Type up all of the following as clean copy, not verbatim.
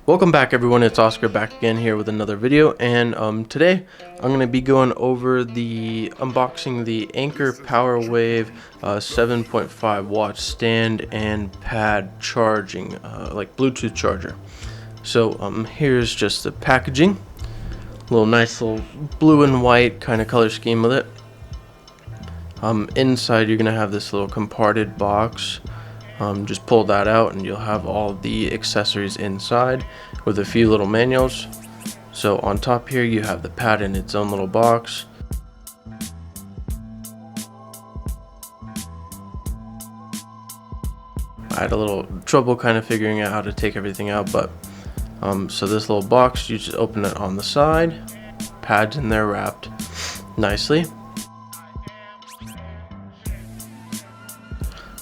Welcome back everyone, it's Oscar back again here with another video, and today I'm going to be going over the unboxing the Anker PowerWave 7.5W stand and pad charging, like Bluetooth charger. So here's just the packaging, nice little blue and white kind of color scheme with it. Inside you're going to have this little comparted box. Just pull that out and you'll have all the accessories inside with a few little manuals. So on top here you have the pad in its own little box. I had a little trouble kind of figuring out how to take everything out, but so this little box, you just open it on the side, pads in there wrapped nicely.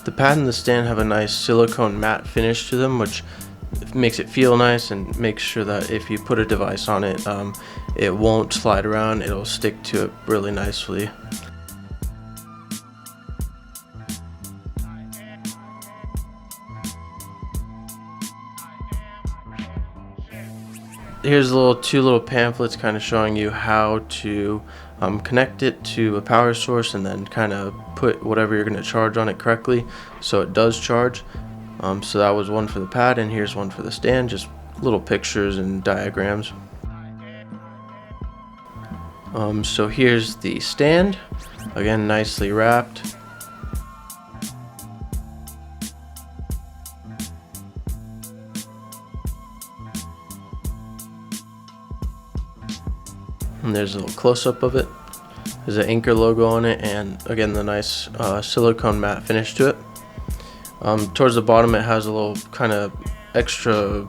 The pad and the stand have a nice silicone matte finish to them, which makes it feel nice and makes sure that if you put a device on it, it won't slide around, it'll stick to it really nicely. Here's two little pamphlets kind of showing you how to connect it to a power source and then kind of put whatever you're going to charge on it correctly so it does charge. So that was one for the pad, and here's one for the stand, just little pictures and diagrams. So here's the stand, again nicely wrapped. And there's a little close-up of it. There's an Anker logo on it, and again the nice silicone matte finish to it. Towards the bottom it has a little kind of extra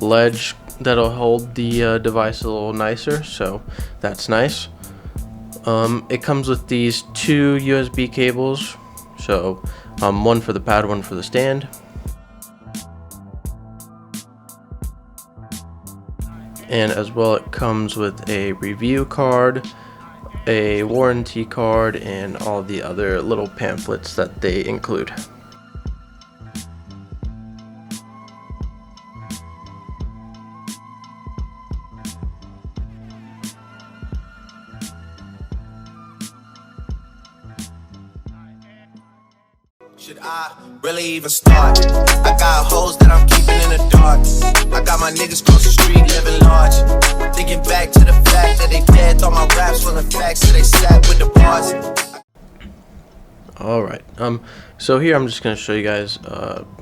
ledge that'll hold the device a little nicer, so that's nice. It comes with these two USB cables, so one for the pad, one for the stand. And as well, it comes with a review card, a warranty card, and all the other little pamphlets that they include. Should I really even start? I got hoes that I'm keeping in the dark. I got my niggas across the street living large. Thinking back to the fact that they dead, thought my raps were the facts, so they sat with the bars. Alright, so here I'm just going to show you guys,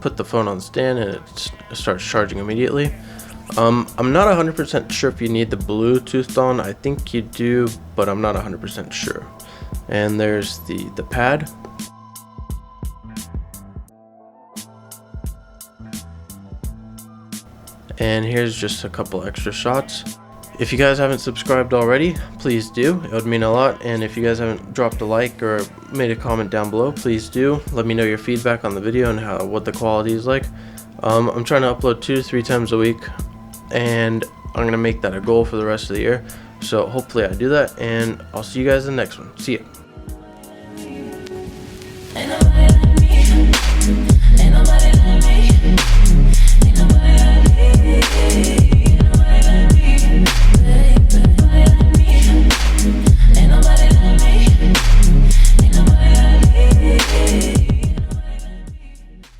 put the phone on the stand and it starts charging immediately. I'm not 100% sure if you need the Bluetooth on. I think you do, but I'm not 100% sure. And there's the pad. And here's just a couple extra shots. If you guys haven't subscribed already, please do. It would mean a lot. And if you guys haven't dropped a like or made a comment down below, please do. Let me know your feedback on the video and what the quality is like. I'm trying to upload 2 to 3 times a week, and I'm gonna make that a goal for the rest of the year. So hopefully I do that, and I'll see you guys in the next one. See ya.